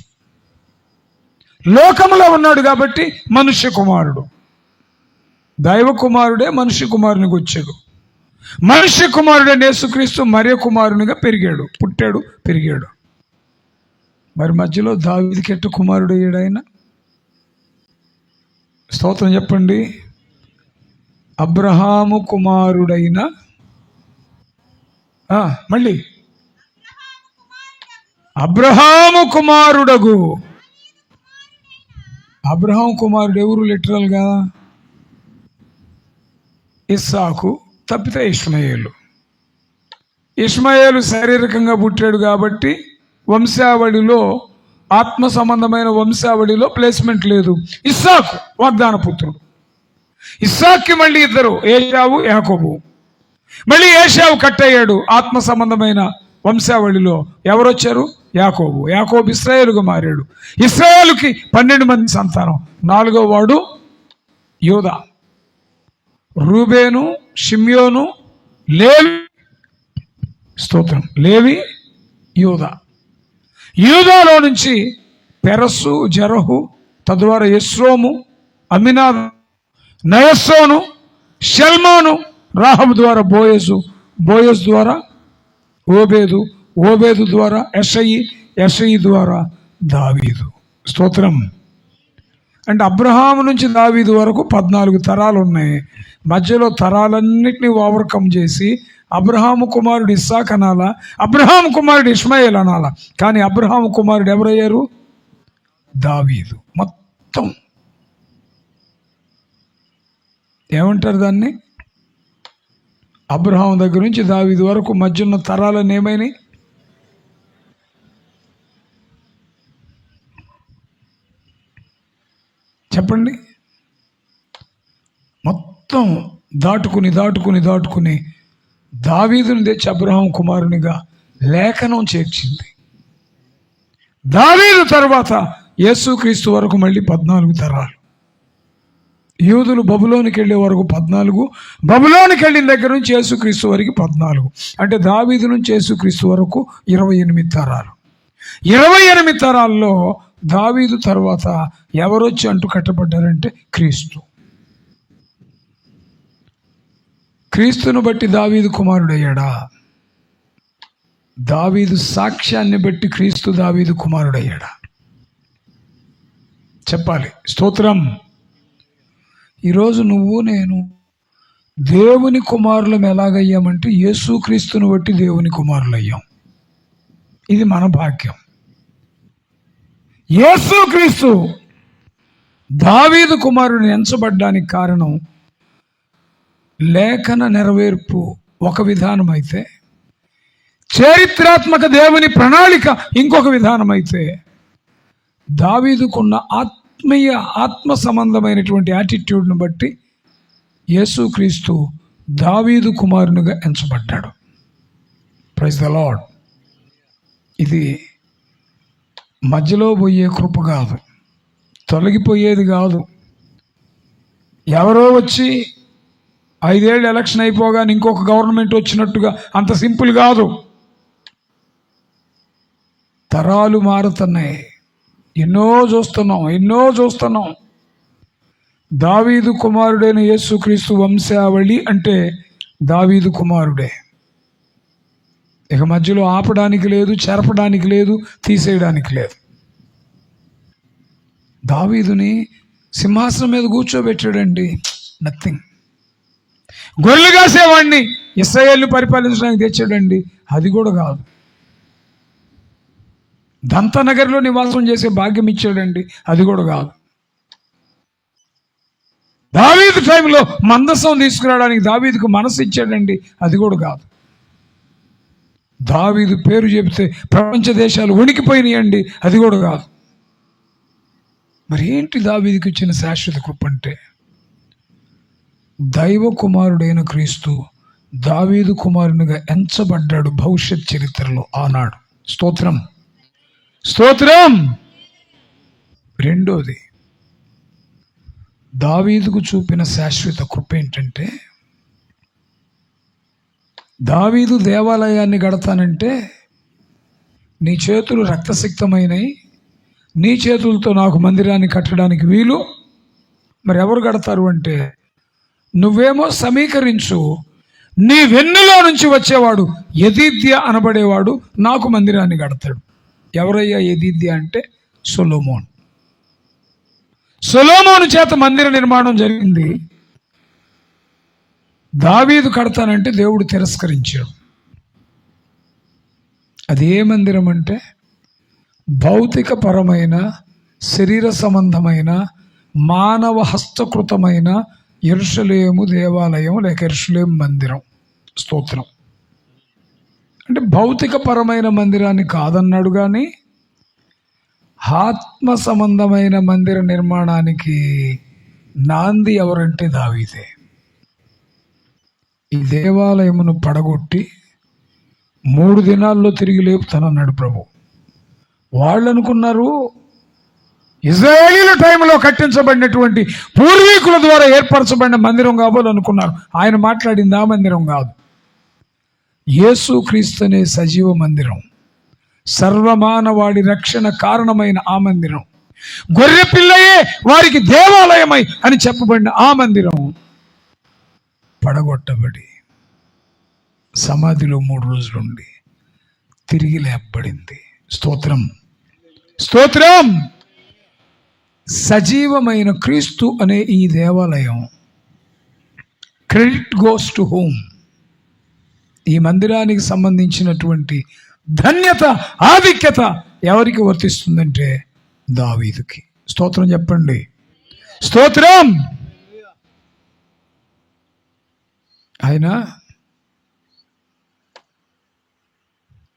[SPEAKER 1] లోకములో ఉన్నాడు కాబట్టి మనుష్య కుమారుడు. దైవ కుమారుడే మనుష్య కుమారునికి వచ్చాడు. మనుష్య కుమారుడే యేసుక్రీస్తు మరియ కుమారునిగా పెరిగాడు, పుట్టాడు, పెరిగాడు. మరి మధ్యలో దావీదుకి ఎట్ట కుమారుడు అయ్యాడు ఆయన? స్తోత్రం చెప్పండి. అబ్రహాము కుమారుడైన మళ్ళీ అబ్రహాము కుమారుడగు. అబ్రహాము కుమారుడు ఎవరు? లిటరల్గా ఇస్సాకు తప్పితే ఇష్మాయేలు. ఇష్మాయేలు శారీరకంగా పుట్టాడు కాబట్టి వంశావళిలో, ఆత్మ సంబంధమైన వంశావళిలో ప్లేస్మెంట్ లేదు. ఇస్సాకు వాగ్దాన పుత్రుడు. ఇస్సాక్కి మళ్ళీ ఇద్దరు, ఏశావు యాకోబు. మళ్ళీ ఏశావు కట్ అయ్యాడు. ఆత్మ సంబంధమైన వంశావళిలో ఎవరొచ్చారు? యాకోబు. యాకోబు ఇశ్రాయేలుగా మారాడు. ఇశ్రాయేలుకి 12 మంది సంతానం. 4వ వాడు యూదా. రూబేను, షిమ్యోను, లేవి, స్తోత్రం, లేవి, యూదా. యూదాలో నుంచి పెరస్సు, జరహు, తద్వారా యెస్రోము, అమినాద్, నయస్సోను, షల్మాను, రాహబు ద్వారా బోయజు, బోయజు ద్వారా ఓబేదు, ఓబేదు ద్వారా యెషయి, యెషయి ద్వారా దావీదు. స్తోత్రం. అంటే అబ్రహాము నుంచి దావీదు వరకు 14 తరాలు ఉన్నాయి. మధ్యలో తరాలన్నింటినీ ఓవర్కమ్ చేసి అబ్రహాము కుమారుడు ఇస్సాక్ అనాలా, అబ్రహాము కుమారుడు ఇష్మాయేల్ అనాలా? కానీ అబ్రహాము కుమారుడు ఎవరయ్యారు? దావీదు. మొత్తం ఏమంటారు దాన్ని? అబ్రహాము దగ్గర నుంచి దావీదు వరకు మధ్య ఉన్న తరాలను ఏమైనాయి? చెప్పండి. మొత్తం దాటుకుని దాటుకుని దాటుకుని దావీదుని తెచ్చి అబ్రహాం కుమారునిగా లేఖనం చేర్చింది. దావీదు తర్వాత యేసుక్రీస్తు వరకు మళ్ళీ 14 తరాలు. యూదులు బబులోనికి వెళ్ళే వరకు 14, బబులోనికి వెళ్ళిన దగ్గర నుంచి యేసుక్రీస్తు వరకు 14. అంటే దావీదు నుంచి యేసుక్రీస్తు వరకు 28 తరాలు. 28 తరాల్లో దావీదు తర్వాత ఎవరొచ్చి అంటూ కట్టబడ్డారంటే క్రీస్తు. క్రీస్తును బట్టి దావీదు కుమారుడయ్యాడా? దావీదు సాక్ష్యాన్ని బట్టి క్రీస్తు దావీదు కుమారుడయ్యాడా? చెప్పాలి. స్తోత్రం. ఈరోజు నువ్వు నేను దేవుని కుమారులం ఎలాగయ్యామంటే యేసుక్రీస్తును బట్టి దేవుని కుమారులయ్యాం. ఇది మన భాగ్యం. యేసుక్రీస్తు దావీదు కుమారుని ఎంచబడ్డానికి కారణం లేఖన నెరవేర్పు ఒక విధానం అయితే, చరిత్రాత్మక దేవుని ప్రణాళిక ఇంకొక విధానం అయితే, దావీదుకున్న ఆత్మ సంబంధమైనటువంటి యాటిట్యూడ్ను బట్టి యేసుక్రీస్తు దావీదు కుమారునిగా ఎంచబడ్డాడు. Praise the lord. ఇది మధ్యలో పోయే కృప కాదు, తొలగిపోయేది కాదు. ఎవరో వచ్చి 5 ఏళ్ళు ఎలక్షన్ అయిపోగానే ఇంకొక గవర్నమెంట్ వచ్చినట్టుగా అంత సింపుల్ కాదు. తరాలు మారుతున్నాయి. ఎన్నో చూస్తున్నాం. దావీదు కుమారుడైన యేసుక్రీస్తు వంశావళి అంటే దావీదు కుమారుడే. ఇక మధ్యలో ఆపడానికి లేదు, చెరపడానికి లేదు, తీసేయడానికి లేదు. దావీదుని సింహాసనం మీద కూర్చోబెట్టాడండి. నథింగ్. గొర్రెలు కాసేవాడిని ఇశ్రాయేలుని పరిపాలించడానికి తెచ్చాడండి. అది కూడా కాదు. దంతనగర్లో నివాసం చేసే భాగ్యం ఇచ్చాడండి. అది కూడా కాదు. దావీదు టైంలో మందసం తీసుకురావడానికి దావీదుకు మనసు ఇచ్చాడండి. అది కూడా కాదు. దావీదు పేరు చెబితే ప్రపంచ దేశాలు వణికిపోయినాయండి. అది కూడా కాదు. మరి ఏంటి దావీదుకి ఇచ్చిన శాశ్వత కృప అంటే? దైవ కుమారుడైన క్రీస్తు దావీదు కుమారునిగా ఎంచబడ్డాడు భవిష్యత్ చరిత్రలో ఆనాడు. స్తోత్రం. రెండోది, దావీదుకు చూపిన శాశ్వత కృప ఏంటంటే, దావీదు దేవాలయాన్ని కడతానంటే నీ చేతులు రక్తసిక్తమైనవి, నీ చేతులతో నాకు మందిరాన్ని కట్టడానికి వీలు. మరి ఎవరు కడతారు అంటే, నువ్వేమో సమీకరించు, నీ వెన్నులో నుంచి వచ్చేవాడు యెదీద్యా అనబడేవాడు నాకు మందిరాన్ని కడతాడు. ఎవరయ్యా యెదీద్యా అంటే? సొలొమోన్. సొలొమోను చేత మందిర నిర్మాణం జరిగింది. దావీదు కడతానంటే దేవుడు తిరస్కరించాడు. అదే మందిరం అంటే భౌతిక పరమైన, శరీర సంబంధమైన, మానవ హస్తకృతమైన యెరూషలేము దేవాలయం లేక యెరూషలేము మందిరం. స్తోత్రం. అంటే భౌతిక పరమైన మందిరాన్ని కాదన్నాడు, కానీ ఆత్మ సంబంధమైన మందిర నిర్మాణానికి నాంది ఎవరంటే దావీదే. ఈ దేవాలయమును పడగొట్టి 3 దినాల్లో తిరిగి లేపుతానన్నాడు ప్రభు. వాళ్ళు అనుకున్నారు ఇజ్రాయేలీల టైంలో కట్టించబడినటువంటి పూర్వీకుల ద్వారా ఏర్పరచబడిన మందిరం కావాలనుకున్నారు. ఆయన మాట్లాడింది ఆ మందిరం కాదు. యేసుక్రీస్తు అనే సజీవ మందిరం, సర్వమానవాడి రక్షణ కారణమైన ఆ మందిరం, గొర్రె పిల్లయే వారికి దేవాలయమై అని చెప్పబడిన ఆ మందిరం పడగొట్టబడి సమాధిలో 3 రోజులుండి తిరిగి లేపబడింది. స్తోత్రం, స్తోత్రం. సజీవమైన క్రీస్తు అనే ఈ దేవాలయం క్రెడిట్ గోస్ టు హోమ్. ఈ మందిరానికి సంబంధించినటువంటి ధన్యత, ఆధిక్యత ఎవరికి వర్తిస్తుందంటే దావీదుకి. స్తోత్రం చెప్పండి, స్తోత్రం. ఆయన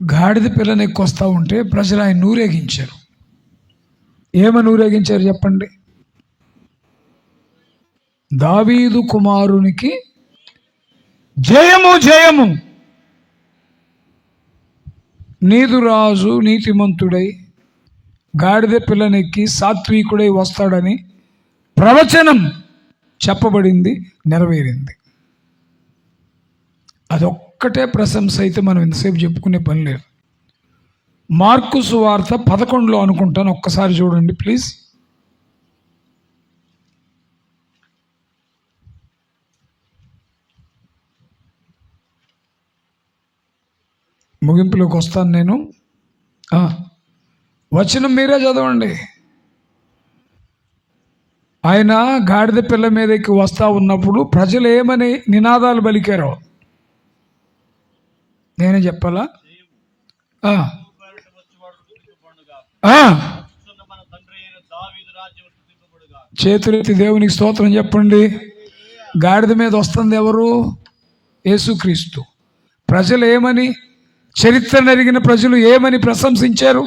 [SPEAKER 1] గాడిద పిల్లని ఎక్కువస్తా ఉంటే ప్రజలు ఆయన ఊరేగించారు. ఏమని ఊరేగించారు చెప్పండి? దావీదు కుమారునికి జయము జయము, నీదు రాజు నీతిమంతుడై గాడిద పిల్లనెక్కి సాత్వికుడై వస్తాడని ప్రవచనం చెప్పబడింది, నెరవేరింది. అదొక్కటే ప్రశంస అయితే మనం ఎంతసేపు చెప్పుకునే పని లేదు. మార్కు సువార్త 11లో అనుకుంటాను, ఒక్కసారి చూడండి ప్లీజ్. ముగింపులోకి వస్తాను నేను. వచనం మీరే చదవండి. ఆయన గాడిద పిల్ల మీదకి వస్తా ఉన్నప్పుడు ప్రజలు ఏమని నినాదాలు పలికారో నేనే చెప్పాలా? చేతులెత్తి దేవునికి స్తోత్రం చెప్పండి. గాడిద మీద వస్తుంది ఎవరు? యేసుక్రీస్తు. ప్రజలు ఏమని, చరిత్ర నెరిగిన ప్రజలు ఏమని ప్రశంసించారు?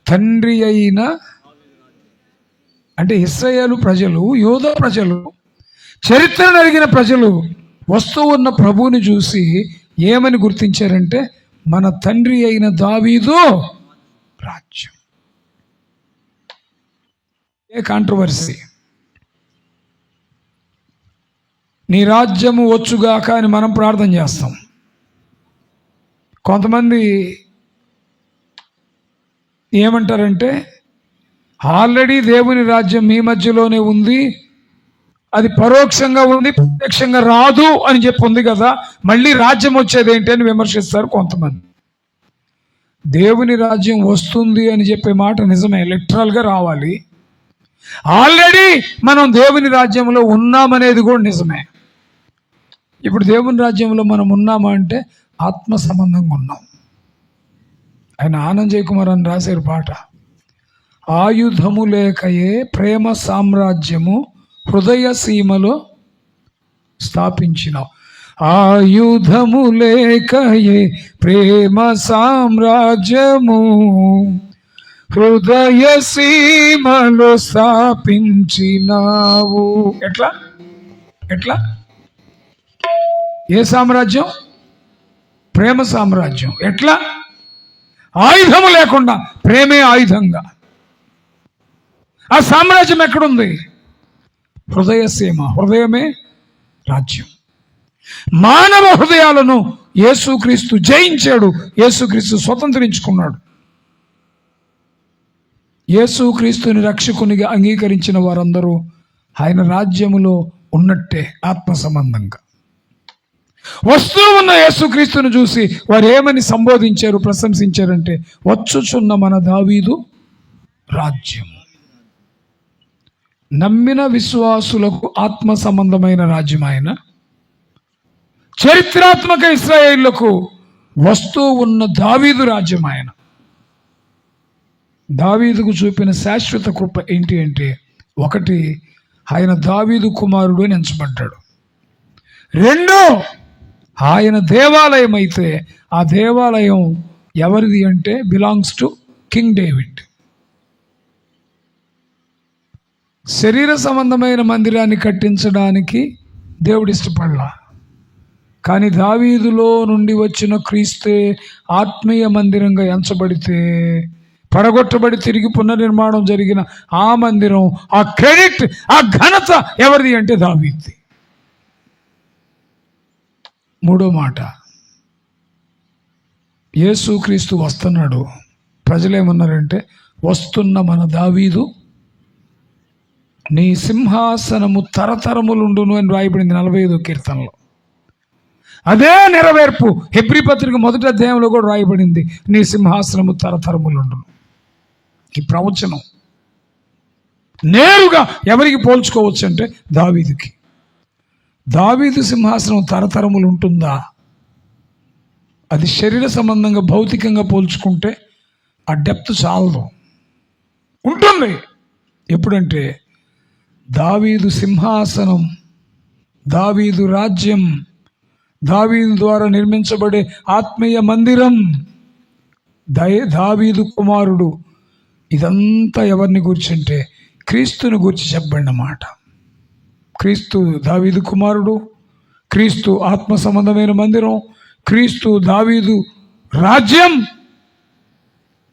[SPEAKER 1] తండ్రి అయిన, అంటే ఇశ్రాయేలు ప్రజలు, యూదా ప్రజలు, చరిత్ర నెరిగిన ప్రజలు వస్తూ ఉన్న ప్రభువుని చూసి ఏమని గుర్తించారంటే మన తండ్రి అయిన దావీదు రాజ్యం. ఏ కాంట్రవర్సీ. నీ రాజ్యము వచ్చుగాక అని మనం ప్రార్థన చేస్తాం. కొంతమంది ఏమంటారంటే ఆల్రెడీ దేవుని రాజ్యం మీ మధ్యలోనే ఉంది, అది పరోక్షంగా ఉంది, ప్రత్యక్షంగా రాదు అని చెప్పి ఉంది కదా, మళ్ళీ రాజ్యం వచ్చేది ఏంటి అని విమర్శిస్తారు కొంతమంది. దేవుని రాజ్యం వస్తుంది అని చెప్పే మాట నిజమే, లిటరల్గా రావాలి. ఆల్రెడీ మనం దేవుని రాజ్యంలో ఉన్నామనేది కూడా నిజమే. ఇప్పుడు దేవుని రాజ్యంలో మనం ఉన్నామా అంటే ఆత్మ సంబంధంగా ఉన్నాం. ఆయన ఆనంద్ జయకుమార్ అని రాశారు పాట. ఆయుధము లేకయే ప్రేమ సామ్రాజ్యము హృదయ సీమలో స్థాపించిన. ఆయుధము లేకయే ప్రేమ సామ్రాజ్యము హృదయ సీమలో స్థాపించినావు. ఎట్లా ఎట్లా? ఏ సామ్రాజ్యం? ప్రేమ సామ్రాజ్యం. ఎట్లా? ఆయుధము లేకుండా, ప్రేమే ఆయుధంగా. ఆ సామ్రాజ్యం ఎక్కడుంది? హృదయ సీమ. హృదయమే రాజ్యం. మానవ హృదయాలను యేసుక్రీస్తు జయించాడు, యేసుక్రీస్తు స్వతంత్రించుకున్నాడు. యేసుక్రీస్తుని రక్షకునిగా అంగీకరించిన వారందరూ ఆయన రాజ్యములో ఉన్నట్టే ఆత్మ సంబంధంగా. వస్తూ ఉన్న యేసుక్రీస్తుని చూసి వారు ఏమని సంబోధించారు, ప్రశంసించారంటే వచ్చుచున్న మన దావీదు రాజ్యము. నమ్మిన విశ్వాసులకు ఆత్మ సంబంధమైన రాజ్యం ఆయన, చరిత్రాత్మక ఇశ్రాయేలులకు వస్తూ ఉన్న దావీదు రాజ్యం ఆయన. దావీదుకు చూపిన శాశ్వత కృప ఏంటి అంటే, ఒకటి, ఆయన దావీదు కుమారుడు అని ఎంచబడ్డాడు. రెండు, ఆయన దేవాలయం అయితే ఆ దేవాలయం ఎవరిది అంటే బిలాంగ్స్ టు కింగ్ డేవిడ్. శరీర సంబంధమైన మందిరాన్ని కట్టించడానికి దేవుడు ఇష్టపడలా, కానీ దావీదులో నుండి వచ్చిన క్రీస్తే ఆత్మీయ మందిరంగా ఎంచబడితే, పడగొట్టబడి తిరిగి పునర్నిర్మాణం జరిగిన ఆ మందిరం, ఆ క్రెడిట్, ఆ ఘనత ఎవరిది అంటే దావీదుది. మూడో మాట, యేసుక్రీస్తు వస్తున్నాడు. ప్రజలేమన్నారంటే, వస్తున్న మన దావీదు నీ సింహాసనము తరతరములుండును అని రాయబడింది 45వ కీర్తనలో. అదే నెరవేర్పు హెబ్రీ పత్రిక 1వ అధ్యాయంలో కూడా రాయబడింది, నీ సింహాసనము తరతరములుండును. ఈ ప్రవచనం నేరుగా ఎవరికి పోల్చుకోవచ్చు అంటే దావీదుకి. దావీదు సింహాసనం తరతరములు ఉంటుందా? అది శరీర సంబంధంగా భౌతికంగా పోల్చుకుంటే ఆ డెప్త్ చాలదు. ఉంటుంది. ఎప్పుడంటే దావీదు సింహాసనం, దావీదు రాజ్యం, దావీదు ద్వారా నిర్మించబడే ఆత్మీయ మందిరం, దావీదు కుమారుడు, ఇదంతా ఎవరిని గురించి అంటే క్రీస్తుని గురించి చెప్పబడిన మాట. క్రీస్తు దావీదు కుమారుడు, క్రీస్తు ఆత్మ సంబంధమైన మందిరం, క్రీస్తు దావీదు రాజ్యం,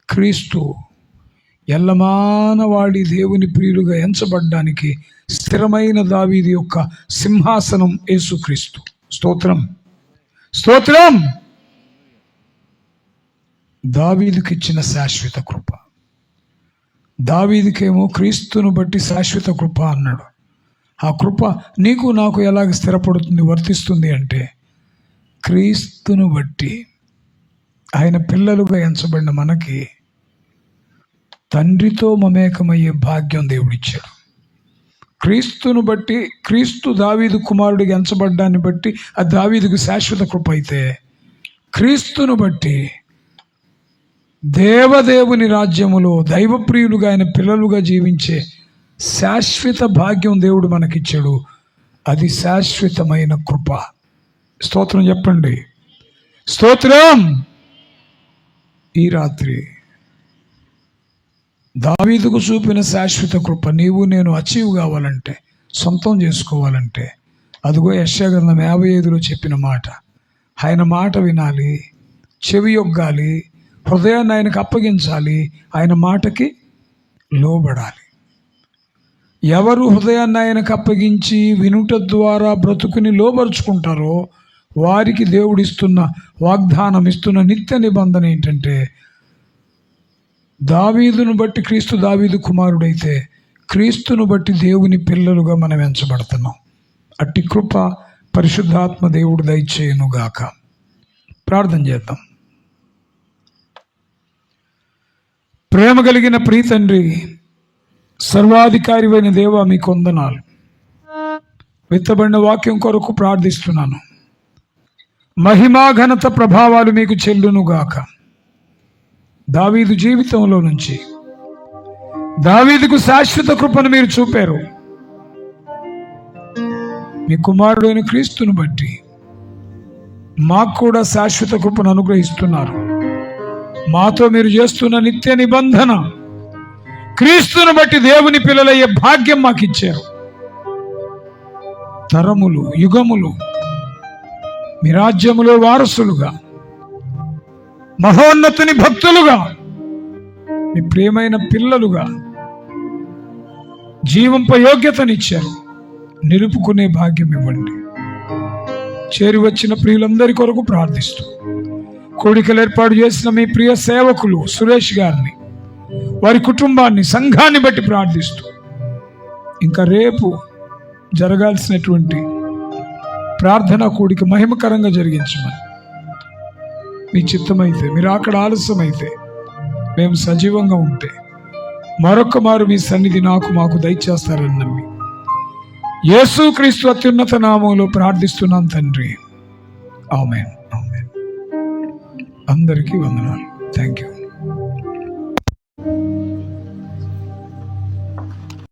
[SPEAKER 1] క్రీస్తు ఎల్లమానవాడి దేవుని ప్రియులుగా ఎంచబడ్డానికి స్థిరమైన దావీదు యొక్క సింహాసనం యేసుక్రీస్తు. స్తోత్రం, స్తోత్రం. దావీదుకి ఇచ్చిన శాశ్వత కృప. దావీదుకేమో క్రీస్తును బట్టి శాశ్వత కృప అన్నాడు. ఆ కృప నీకు నాకు ఎలాగ స్థిరపడుతుంది, వర్తిస్తుంది అంటే, క్రీస్తును బట్టి ఆయన పిల్లలుగా ఎంచబడిన మనకి తండ్రితో మమేకమయ్యే భాగ్యం దేవుడిచ్చాడు. క్రీస్తును బట్టి, క్రీస్తు దావీదు కుమారుడిగా ఎంచబడ్డాన్ని బట్టి ఆ దావీదుకు శాశ్వత కృప అయితే, క్రీస్తును బట్టి దేవదేవుని రాజ్యములో దైవప్రియులుగా ఆయన పిల్లలుగా జీవించే శాశ్వత భాగ్యం దేవుడు మనకిచ్చాడు. అది శాశ్వతమైన కృప. స్తోత్రం చెప్పండి, స్తోత్రం. ఈ రాత్రి దావీదుకు చూపిన శాశ్వత కృప నీవు నేను అచీవ్ కావాలంటే, సొంతం చేసుకోవాలంటే, అదిగో యెషయా గ్రంథం 55లో చెప్పిన మాట. ఆయన మాట వినాలి, చెవి యొగ్గాలి, హృదయాన్ని ఆయనకు అప్పగించాలి, ఆయన మాటకి లోబడాలి. ఎవరు హృదయాన్ని ఆయనకు అప్పగించి వినుట ద్వారా బ్రతుకుని లోబరుచుకుంటారో వారికి దేవుడిస్తున్న వాగ్దానం, ఇస్తున్న నిత్య నిబంధన ఏంటంటే, దావీదును బట్టి క్రీస్తు దావీదు కుమారుడైతే క్రీస్తును బట్టి దేవుని పిల్లలుగా మనం ఎంచబడుతున్నాం. అట్టి కృప పరిశుద్ధాత్మ దేవుడు దయచేయునుగాక. ప్రార్థన చేద్దాం. ప్రేమ కలిగిన ప్రియ తండ్రి, సర్వాధికారివైన దేవా, మీకు వందనాలు. విత్తబడిన వాక్యం కొరకు ప్రార్థిస్తున్నాను. మహిమా ఘనత ప్రభావాలు మీకు చెల్లునుగాక. దావీదు జీవితంలో నుంచి దావీదుకు శాశ్వత కృపను మీరు చూపారు. మీ కుమారుడైన క్రీస్తును బట్టి మాకు కూడా శాశ్వత కృపను అనుగ్రహిస్తున్నారు. మాతో మీరు చేస్తున్న నిత్య నిబంధన, క్రీస్తును బట్టి దేవుని పిల్లలయ్యే భాగ్యం మాకు ఇచ్చారు. తరములు, యుగములు మీ రాజ్యములో వారసులుగా, మహోన్నతుని భక్తులుగా, మీ ప్రియమైన పిల్లలుగా జీవంపై యోగ్యతనిచ్చారు. నిలుపుకునే భాగ్యం ఇవ్వండి. చేరి వచ్చిన ప్రియులందరి కొరకు ప్రార్థిస్తూ, కోడికలు ఏర్పాటు చేసిన మీ ప్రియ సేవకులు సురేష్ గారిని, వారి కుటుంబాన్ని, సంఘాన్ని బట్టి ప్రార్థిస్తూ, ఇంకా రేపు జరగాల్సినటువంటి ప్రార్థనా కూడిక మహిమకరంగా జరిగించమని, మీ చిత్తమైతే, మీరు అక్కడ ఆలస్యమైతే, మేము సజీవంగా ఉంటే మరొక మారు మీ సన్నిధి మాకు దయచేస్తారని నమ్మి యేసుక్రీస్తు అత్యున్నత నామములో ప్రార్థిస్తున్నాం తండ్రి. ఆమేన్. ఆమేన్. అందరికీ వందనాలు. Thank you.